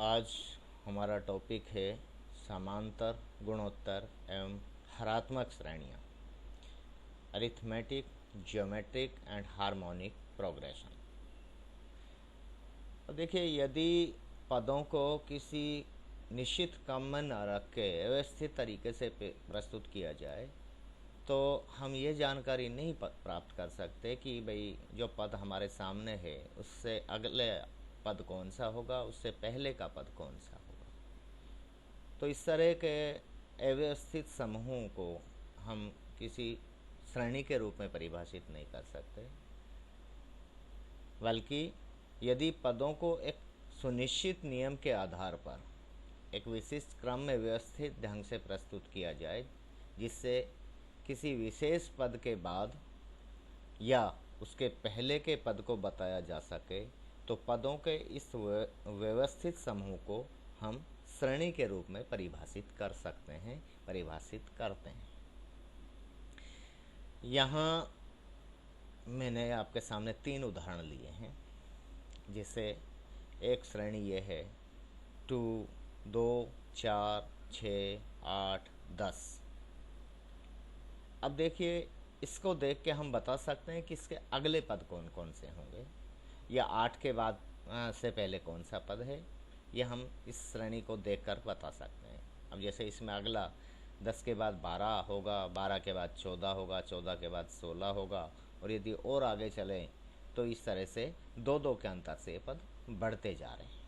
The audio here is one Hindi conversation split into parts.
आज हमारा टॉपिक है समांतर, गुणोत्तर एवं हरात्मक श्रेणियाँ, arithmetic, geometric and harmonic progression. अब देखिए, यदि पदों को किसी निश्चित क्रम में न रख के व्यवस्थित तरीके से प्रस्तुत किया जाए तो हम ये जानकारी नहीं प्राप्त कर सकते कि भाई जो पद हमारे सामने है उससे अगले पद कौन सा होगा, उससे पहले का पद कौन सा होगा। तो इस तरह के अव्यवस्थित समूहों को हम किसी श्रेणी के रूप में परिभाषित नहीं कर सकते, बल्कि यदि पदों को एक सुनिश्चित नियम के आधार पर एक विशिष्ट क्रम में व्यवस्थित ढंग से प्रस्तुत किया जाए, जिससे किसी विशेष पद के बाद या उसके पहले के पद को बताया जा सके, तो पदों के इस व्यवस्थित समूह को हम श्रेणी के रूप में परिभाषित कर सकते हैं, परिभाषित करते हैं। यहाँ मैंने आपके सामने 3 उदाहरण लिए हैं, जिसे एक श्रेणी ये है 2, 2, 4, 6, 8, 10। अब देखिए, इसको देख के हम बता सकते हैं कि इसके अगले पद कौन कौन से होंगे, या 8 के बाद से पहले कौन सा पद है, यह हम इस श्रेणी को देखकर बता सकते हैं। अब जैसे इसमें अगला 10 के बाद 12 होगा, 12 के बाद 14 होगा, 14 के बाद 16 होगा, और यदि और आगे चलें तो इस तरह से 2-2 के अंतर से ये पद बढ़ते जा रहे हैं।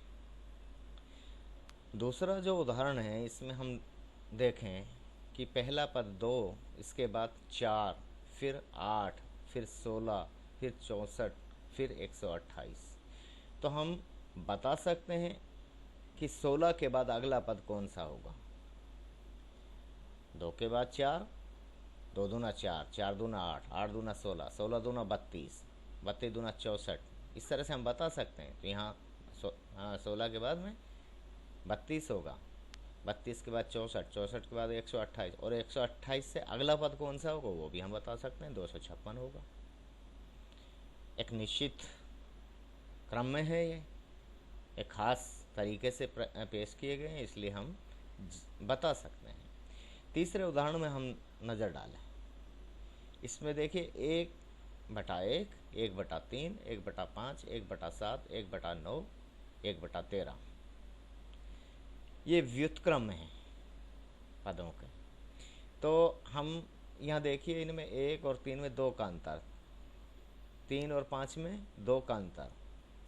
दूसरा जो उदाहरण है, इसमें हम देखें कि पहला पद 2, इसके बाद 4, फिर 8, फिर 16, फिर 64, फिर 128। तो हम बता सकते हैं कि 16 के बाद अगला पद कौन सा होगा। 2 के बाद 4, 2 दूना 4, 4 दूना 8, 8 दूना 16, 16 दूना 32, 32 दूना 64। इस तरह से हम बता सकते हैं। तो यहाँ 16 के बाद में 32 होगा, 32 के बाद 64, 64 के बाद 128, और 128 से अगला पद कौन सा होगा वो भी हम बता सकते हैं, 256 होगा। एक निश्चित क्रम में है, ये एक खास तरीके से पेश किए गए हैं, इसलिए हम बता सकते हैं। तीसरे उदाहरण में हम नज़र डालें। इसमें देखिए 1/1, 1/3, 1/5, 1/7, 1/9, 1/13। ये व्युत्क्रम है पदों के। तो हम यहाँ देखिए, इनमें 1 और 3 में 2 का अंतर, 3 और 5 में 2 का अंतर,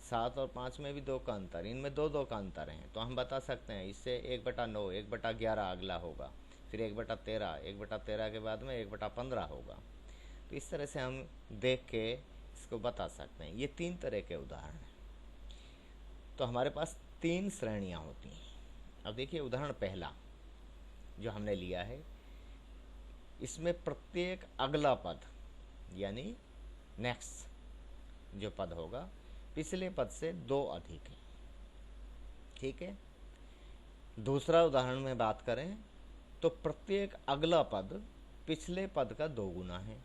7 और 5 में भी 2 का अंतर, इनमें 2-2 का अंतर है। तो हम बता सकते हैं इससे 1/9, 1/11 अगला होगा, फिर 1/13, 1/13 के बाद में 1/15 होगा। तो इस तरह से हम देख के इसको बता सकते हैं। ये 3 तरह के उदाहरण हैं। तो हमारे पास 3 श्रेणियाँ होती हैं। अब देखिए, उदाहरण पहला जो हमने लिया है, इसमें प्रत्येक अगला पद यानी नेक्स्ट जो पद होगा, पिछले पद से 2 अधिक है। ठीक है। दूसरा उदाहरण में बात करें तो प्रत्येक अगला पद पिछले पद का 2 गुना है।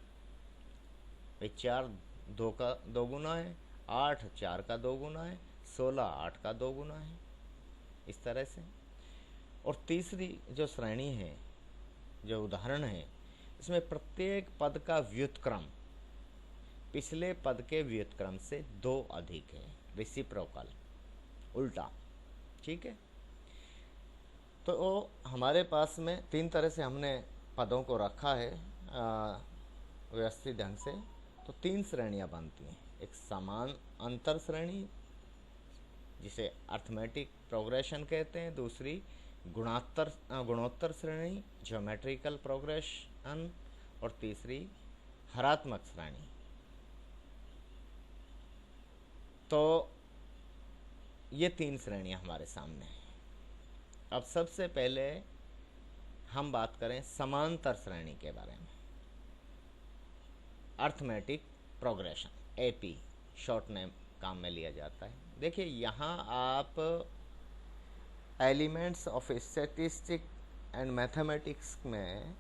भाई 4 2 का 2 गुना है, 8 4 का 2 गुना है, 16 8 का 2 गुना है, इस तरह से। और तीसरी जो श्रेणी है, जो उदाहरण है, इसमें प्रत्येक पद का व्युत्क्रम पिछले पद के व्युत्क्रम से 2 अधिक है, रेसिप्रोकल, उल्टा। ठीक है। तो हमारे पास में 3 तरह से हमने पदों को रखा है व्यवस्थित ढंग से। तो 3 श्रेणियाँ बनती हैं। एक समान अंतर श्रेणी, जिसे अर्थमेटिक प्रोग्रेशन कहते हैं। दूसरी गुणोत्तर श्रेणी, ज्योमेट्रिकल प्रोग्रेशन। और तीसरी हरात्मक श्रेणी। तो ये 3 श्रेणियाँ हमारे सामने हैं। अब सबसे पहले हम बात करें समांतर श्रेणी के बारे में। Arithmetic progression, AP short name काम में लिया जाता है। देखिए, यहाँ आप elements of statistic and mathematics में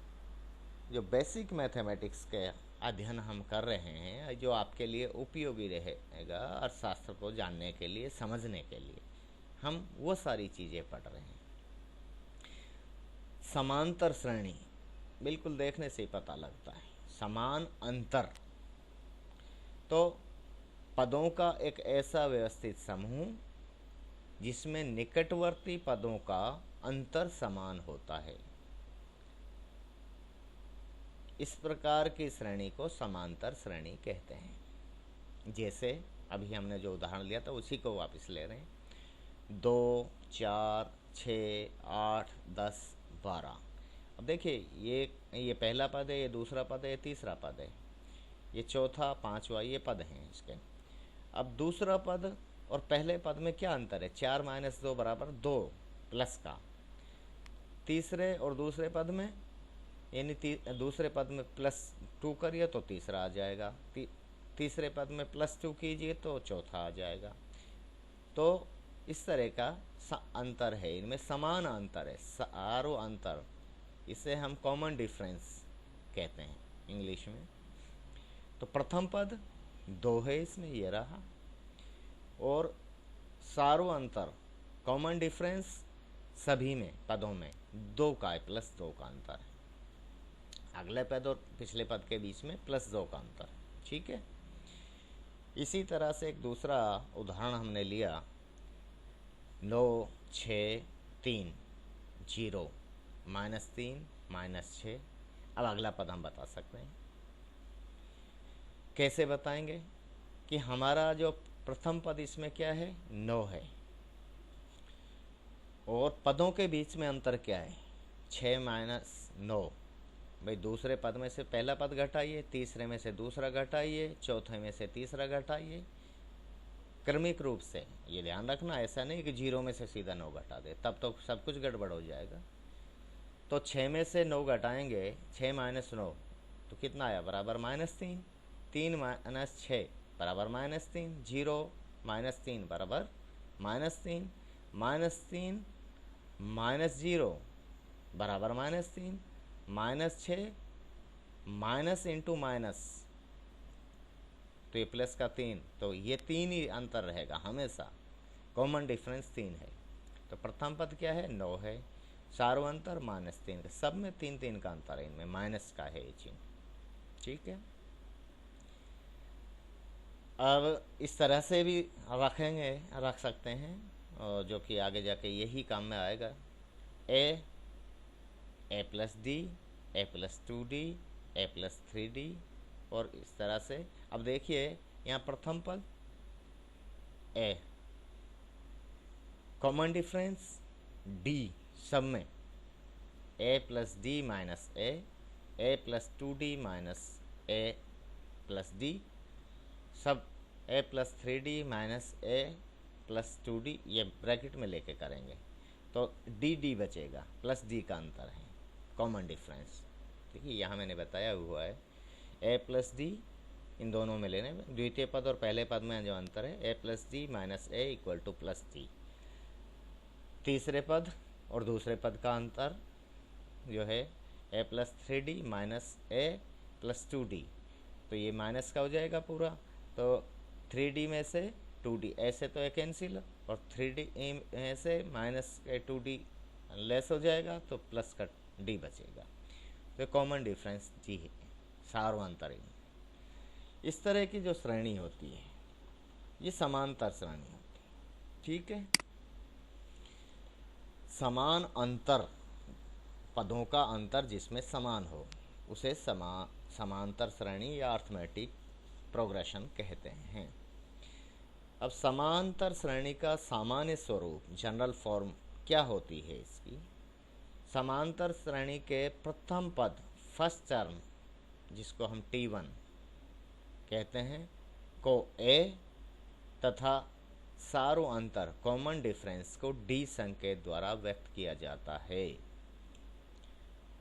जो बेसिक मैथमेटिक्स के अध्ययन हम कर रहे हैं, जो आपके लिए उपयोगी रहेगा अर्थशास्त्र को जानने के लिए, समझने के लिए। हम वो सारी चीज़ें पढ़ रहे हैं। समांतर श्रेणी बिल्कुल देखने से ही पता लगता है। समान अंतर तो पदों का एक ऐसा व्यवस्थित समूह जिसमें निकटवर्ती पदों का अंतर समान होता है। इस प्रकार की श्रेणी को समांतर श्रेणी कहते हैं। जैसे अभी हमने जो उदाहरण लिया था उसी को वापस ले रहे हैं। 2, 4, 6, 8, 10, 12। अब देखिए ये पहला पद है, ये दूसरा पद है, ये तीसरा पद है, ये चौथा, पांचवा, ये पद हैं इसके। अब दूसरा पद और पहले पद में क्या अंतर है? 4 - 2 बराबर 2 प्लस का। तीसरे और दूसरे पद में यानी दूसरे पद में +2 करिए तो तीसरा आ जाएगा, तीसरे पद में +2 कीजिए तो चौथा आ जाएगा। तो इस तरह का अंतर है, इनमें समान अंतर है, सारो अंतर। इसे हम कॉमन डिफरेंस कहते हैं इंग्लिश में। तो प्रथम पद 2 है, इसमें ये रहा, और सारो अंतर कॉमन डिफरेंस सभी में पदों में 2 का है, +2 का अंतर है। अगले पद और पिछले पद के बीच में +2 का अंतर, ठीक है। इसी तरह से एक दूसरा उदाहरण हमने लिया, 9, 6, 3, 0, -3, -6। अब अगला पद हम बता सकते हैं। कैसे बताएंगे कि हमारा जो प्रथम पद इसमें क्या है? 9 है, और पदों के बीच में अंतर क्या है? 6 - 9। भाई दूसरे पद में से पहला पद घटाइए, तीसरे में से दूसरा घटाइए, चौथे में से तीसरा घटाइए, क्रमिक रूप से। ये ध्यान रखना, ऐसा नहीं कि 0 में से सीधा 9 घटा दे, तब तो सब कुछ गड़बड़ हो जाएगा। तो 6 में से 9 घटाएंगे, 6 - 9 तो कितना आया? बराबर -3। 3 - 6 बराबर -3। 0 - 3 बराबर -3। -3 -0 बराबर -3। -6 माइनस इंटू माइनस, तो ये प्लस का 3, तो ये 3 ही अंतर रहेगा हमेशा। कॉमन डिफरेंस 3 है। तो प्रथम पद क्या है? 9 है। सारो अंतर -3 का, सब में 3 का अंतर है, इनमें माइनस का है ये चिन्ह, ठीक है। अब इस तरह से भी रख सकते हैं, और जो कि आगे जाके यही काम में आएगा। a + d, a + 2d, a + 3d, और इस तरह से। अब देखिए यहाँ प्रथम पद a, कॉमन डिफरेंस d, सब में a + d - a + 2d - a + d, सब a + 3d - a + 2d, ये ब्रैकेट में लेके करेंगे तो dd बचेगा, +d का अंतर है, कॉमन डिफरेंस। देखिए यहाँ मैंने बताया हुआ है a + d, इन दोनों में लेने में द्वितीय पद और पहले पद में जो अंतर है, a + d - a = +d। तीसरे पद और दूसरे पद का अंतर जो है a + 3d - a + 2d, तो ये माइनस का हो जाएगा पूरा। तो 3d में से 2d, ऐसे तो एक कैंसिल, और 3d में से -2d लेस हो जाएगा, तो प्लस का d बचेगा। तो कॉमन डिफरेंस जी है, सारो अंतर। इस तरह की जो श्रेणी होती है ये समांतर श्रेणी होती है, ठीक है। समान अंतर, पदों का अंतर जिसमें समान हो, उसे समांतर श्रेणी या अर्थमेटिक प्रोग्रेशन कहते हैं। अब समांतर श्रेणी का सामान्य स्वरूप, जनरल फॉर्म क्या होती है इसकी? समांतर श्रेणी के प्रथम पद, फर्स्ट टर्म, जिसको हम T1 कहते हैं, को A तथा सारो अंतर, कॉमन डिफरेंस को D संकेत द्वारा व्यक्त किया जाता है।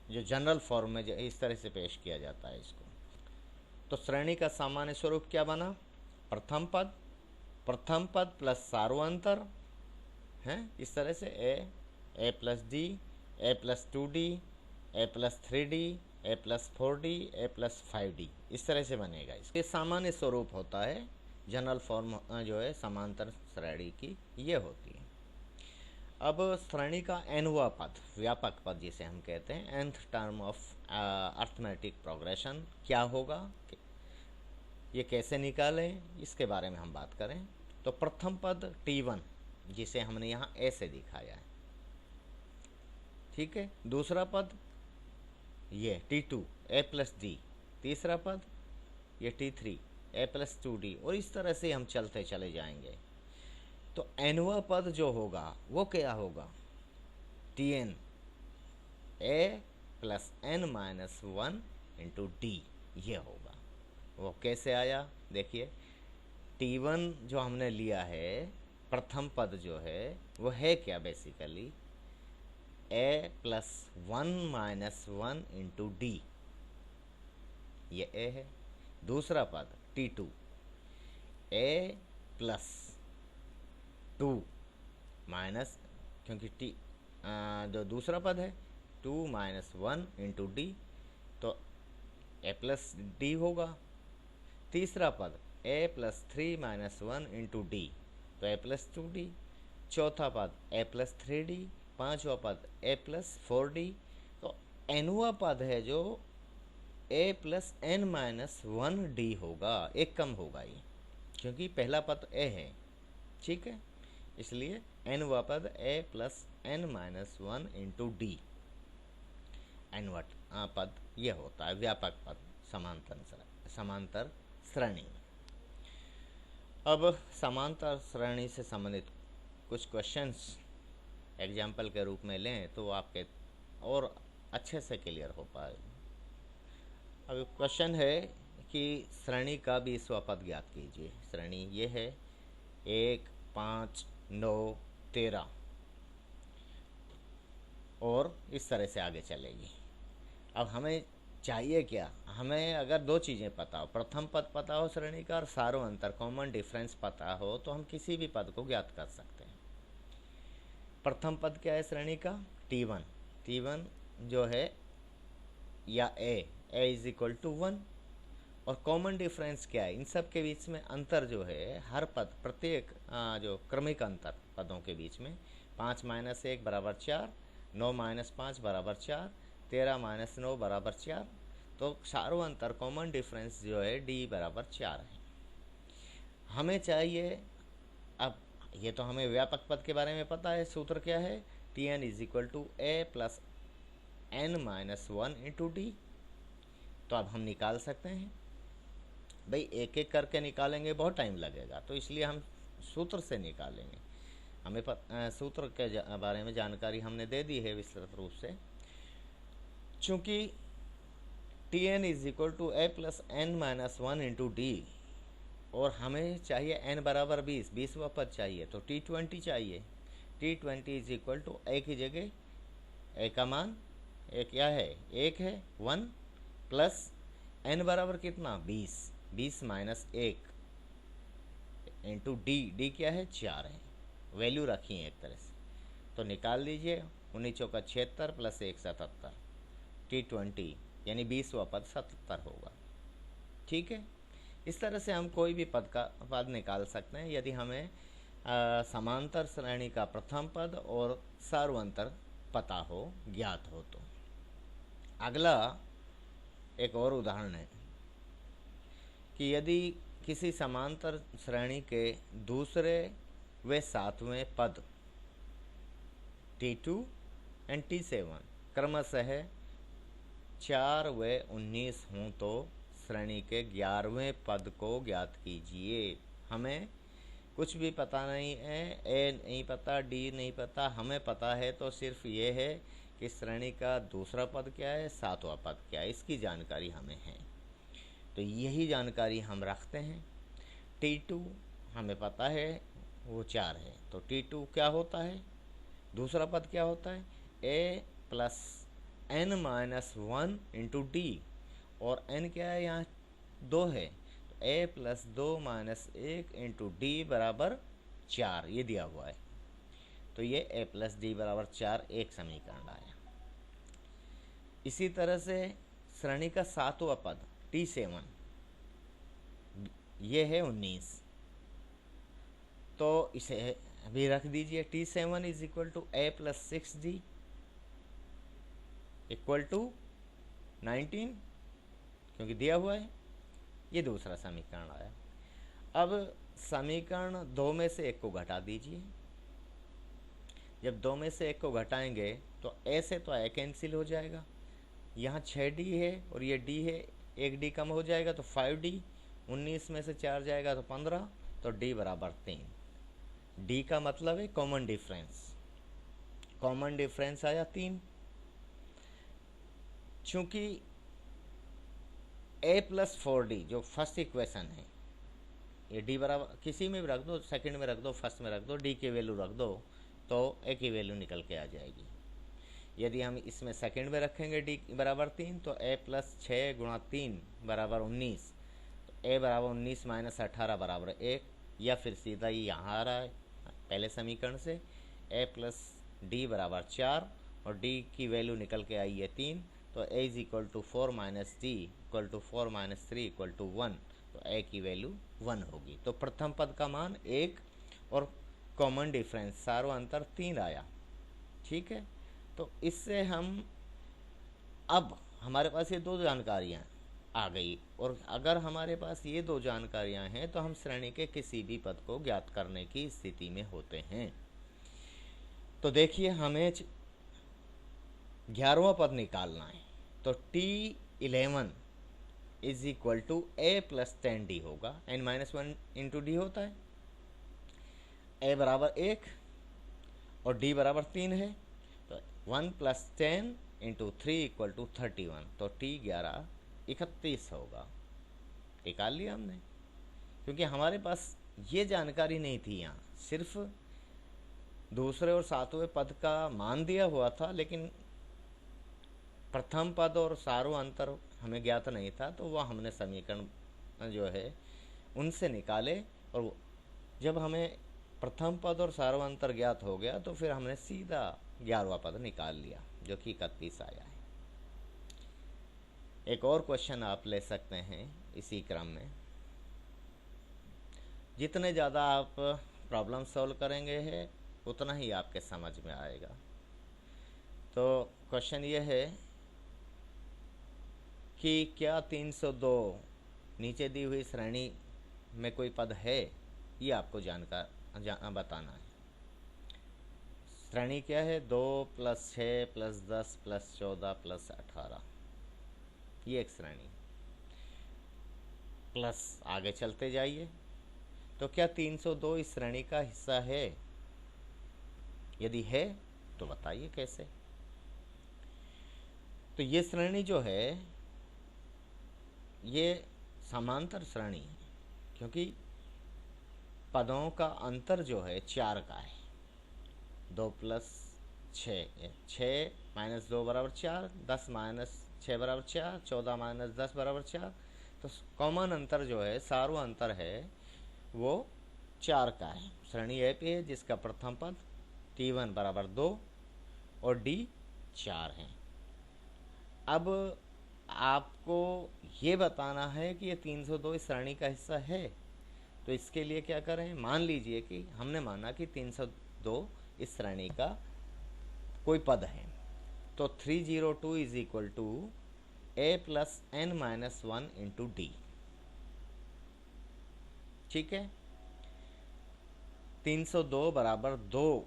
जो जनरल फॉर्म में इस तरह से पेश किया जाता है इसको। तो श्रेणी का सामान्य स्वरूप क्या बना? प्रथम पद प्लस सारो अंतर है, इस तरह से a + d, a + 2d, a + 3d, a + 4d, a + 5d, इस तरह से बनेगा। ये सामान्य स्वरूप होता है, जनरल फॉर्म जो है समांतर श्रेणी की ये होती है। अब श्रेणी का nवां पद, व्यापक पद जिसे हम कहते हैं, nth term of arithmetic progression क्या होगा, ये कैसे निकालें, इसके बारे में हम बात करें। तो प्रथम पद t1 जिसे हमने यहाँ a से दिखाया है, ठीक है। दूसरा पद ये t2 a प्लस डी, तीसरा पद ये t3 a प्लस 2d, और इस तरह से हम चलते चले जाएंगे। तो nवां पद जो होगा वो क्या होगा, tn a plus n minus 1 into D, ये होगा। वो कैसे आया, देखिए t1 जो हमने लिया है, प्रथम पद जो है वो है क्या, basically a plus 1 minus 1 into D, ये a है। दूसरा पद t2 a प्लस 2 माइनस, क्योंकि जो दूसरा पद है 2 माइनस 1 इंटू डी, तो a प्लस डी होगा। तीसरा पद a plus 3 minus 1 into D, तो a प्लस 2d। चौथा पद a प्लस 3d। पांचवा पद a प्लस 4d। तो nवां पद है जो a plus n minus 1d होगा, एक कम होगा ये, क्योंकि पहला पद a है, ठीक है। इसलिए nवां पद a plus n minus 1 into d, nवां पद ये होता है व्यापक पद समांतर श्रेणी में। अब समांतर श्रेणी से संबंधित कुछ क्वेश्चंस एग्जाम्पल के रूप में लें तो आपके और अच्छे से क्लियर हो पाए। अब क्वेश्चन है कि श्रेणी का 20वां पद ज्ञात कीजिए। श्रेणी ये है 1, 5, 9, 13 और इस तरह से आगे चलेगी। अब हमें चाहिए क्या, हमें अगर दो चीज़ें पता हो, प्रथम पद पता हो श्रेणी का और सारों अंतर कॉमन डिफरेंस पता हो, तो हम किसी भी पद को ज्ञात कर सकते हैं। प्रथम पद क्या है श्रेणी का, t1, t1 जो है या a इज इक्वल टू 1, और कॉमन डिफरेंस क्या है, इन सब के बीच में अंतर जो है, हर पद प्रत्येक जो क्रमिक अंतर पदों के बीच में, 5 माइनस 1 बराबर 4, 9 माइनस 5 बराबर 4, 13 माइनस 9 बराबर 4, तो सारों अंतर कॉमन डिफरेंस जो है d बराबर 4 है। हमें चाहिए, अब ये तो हमें व्यापक पद के बारे में पता है, सूत्र क्या है, tn is equal to a plus n minus 1 into D. तो अब हम निकाल सकते हैं, भाई एक एक करके निकालेंगे बहुत टाइम लगेगा, तो इसलिए हम सूत्र से निकालेंगे। हमें सूत्र के बारे में जानकारी हमने दे दी है विस्तृत रूप से। चूँकि tn is equal to a plus n minus 1 into D, और हमें चाहिए n बराबर 20, 20वां पद चाहिए, तो t20 चाहिए। t20 is equal to a की जगह a का मान एक क्या है, 1 है, 1 प्लस n बराबर कितना, 20, 20 माइनस 1 इंटू डी क्या है, 4 है, वैल्यू रखी है एक तरह से, तो निकाल लीजिए। 19 चौका 76 प्लस 1 77, t20 यानी 20वां पद 77 होगा, ठीक है। इस तरह से हम कोई भी पद निकाल सकते हैं यदि हमें समांतर श्रेणी का प्रथम पद और सार्वंतर पता हो, ज्ञात हो। तो अगला एक और उदाहरण है कि यदि किसी समांतर श्रेणी के दूसरे व सातवें पद t2 एंड t7 क्रमशः 4 व 19 हों तो श्रेणी के 11वें पद को ज्ञात कीजिए। हमें कुछ भी पता नहीं है, ए नहीं पता, डी नहीं पता, हमें पता है तो सिर्फ ये है कि श्रेणी का दूसरा पद क्या है, सातवां पद क्या है, इसकी जानकारी हमें है। तो यही जानकारी हम रखते हैं। t2 हमें पता है वो 4 है, तो t2 क्या होता है, दूसरा पद क्या होता है, a plus n minus 1 into D, और n क्या है यहाँ 2 है, तो a plus 2 minus 1 into D बराबर 4, ये दिया हुआ है। तो ये a प्लस डी बराबर 4 एक समीकरण आया। इसी तरह से श्रेणी का सातवां पद t7 ये है 19, तो इसे अभी रख दीजिए T7 is equal to A plus 6D equal to 19, क्योंकि दिया हुआ है। ये दूसरा समीकरण आया। अब समीकरण 2 में से एक को घटा दीजिए। जब 2 में से एक को घटाएंगे तो A से तो A कैंसिल हो जाएगा, यहाँ 6D है और ये D है, एक D कम हो जाएगा तो 5D, 19 में से 4 जाएगा तो 15, तो D बराबर 3। D का मतलब है कॉमन डिफरेंस, कॉमन डिफरेंस आया 3। चूंकि A प्लस 4D जो फर्स्ट इक्वेशन है, ये D बराबर किसी में भी रख दो, सेकंड में रख दो, फर्स्ट में रख दो, D की वैल्यू रख दो तो A की वैल्यू निकल के आ जाएगी। यदि हम इसमें सेकंड में रखेंगे D बराबर 3 तो A प्लस 6 गुणा 3 बराबर 19, तो A बराबर 19 माइनस 18 बराबर 1, या फिर सीधा ही यहाँ आ रहा है पहले समीकरण से A प्लस D बराबर 4 और D की वैल्यू निकल के आई है 3, तो A is equal to 4 minus D equal to 4 minus 3 equal to 1, तो A की वैल्यू 1 होगी। तो प्रथम पद का मान 1 और कॉमन डिफरेंस सारो अंतर 3 आया। ठीक है, तो इससे हम अब हमारे पास ये दो जानकारियाँ आ गई, और अगर हमारे पास ये दो जानकारियाँ हैं तो हम श्रेणी के किसी भी पद को ज्ञात करने की स्थिति में होते हैं। तो देखिए हमें 11वां पद निकालना है, तो T11 is equal to A plus 10D होगा, n माइनस 1 इंटू डी होता है। A बराबर 1 और D बराबर 3 है, तो 1 प्लस 10 इंटू 3 इक्वल टू 31, तो T11 31 होगा। निकाल लिया हमने, क्योंकि हमारे पास ये जानकारी नहीं थी, यहाँ सिर्फ दूसरे और सातवें पद का मान दिया हुआ था, लेकिन प्रथम पद और सारो अंतर हमें ज्ञात नहीं था, तो वह हमने समीकरण जो है उनसे निकाले, और जब हमें प्रथम पद और सारो अंतर ज्ञात हो गया तो फिर हमने सीधा 11वां पद निकाल लिया जो कि 31 आया है। एक और क्वेश्चन आप ले सकते हैं इसी क्रम में। जितने ज़्यादा आप प्रॉब्लम सॉल्व करेंगे है उतना ही आपके समझ में आएगा। तो क्वेश्चन ये है कि क्या 302 नीचे दी हुई श्रेणी में कोई पद है, ये आपको बताना है। श्रेणी क्या है? 2 प्लस 6 प्लस 10 प्लस 14 प्लस 18, ये एक श्रेणी। प्लस आगे चलते जाइए, तो क्या 302 इस श्रेणी का हिस्सा है? यदि है तो बताइए कैसे। तो ये श्रेणी जो है ये समांतर श्रेणी है, क्योंकि पदों का अंतर जो है 4 का है। 2 प्लस 6, 6 माइनस 2 बराबर 4, 10 माइनस 6 बराबर 4, 14 माइनस 10 बराबर 4। तो कॉमन अंतर जो है, सारो अंतर है, वो 4 का है। श्रेणी ए पे है जिसका प्रथम पद T1 बराबर 2 और D 4 है। अब आपको ये बताना है कि ये 302 इस श्रेणी का हिस्सा है। तो इसके लिए क्या करें? मान लीजिए कि हमने माना कि 302 इस श्रेणी का कोई पद है, तो 302 is equal to A plus n minus 1 into D. ठीक है, 302 बराबर 2।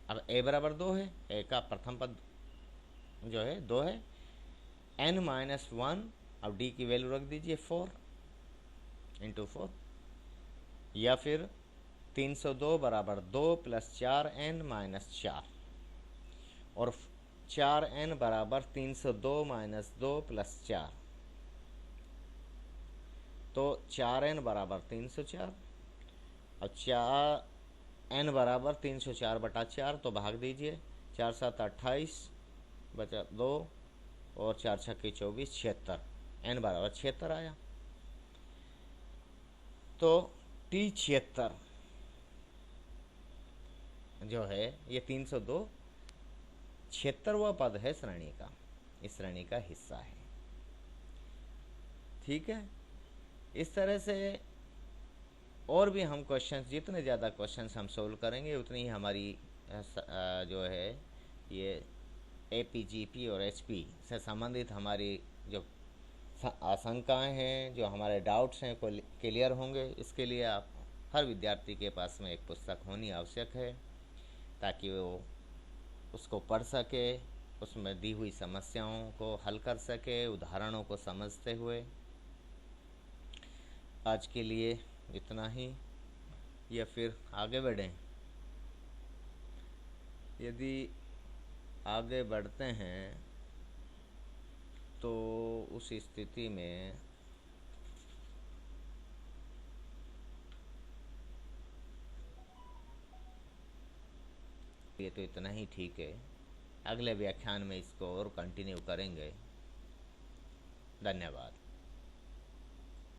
अब A बराबर 2 है, A का प्रथम पद जो है 2 है, n माइनस 1, अब D की वैल्यू रख दीजिए 4 इंटू 4, या फिर 302 बराबर 2 प्लस 4n माइनस 4, और 4n बराबर 302 माइनस 2 प्लस 4, तो 4n बराबर 304, और 4n बराबर 304 बटा 4, तो भाग दीजिए, 4 7 28 बचा 2 और 4 छक्के 24, 76, n बराबर 76 आया। तो T76 जो है ये 302 76वां पद है श्रेणी का, इस श्रेणी का हिस्सा है। ठीक है, इस तरह से और भी हम क्वेश्चंस, जितने ज़्यादा क्वेश्चंस हम सोल्व करेंगे उतनी ही हमारी जो है ये APGP और HP से संबंधित हमारी जो आशंकाएं हैं, जो हमारे डाउट्स हैं, को क्लियर होंगे। इसके लिए आप हर विद्यार्थी के पास में एक पुस्तक होनी आवश्यक है, ताकि वो उसको पढ़ सके, उसमें दी हुई समस्याओं को हल कर सके, उदाहरणों को समझते हुए। आज के लिए इतना ही, या फिर आगे बढ़ें? यदि आगे बढ़ते हैं तो उस स्थिति में ये तो इतना ही ठीक है। अगले व्याख्यान में इसको और कंटिन्यू करेंगे। धन्यवाद।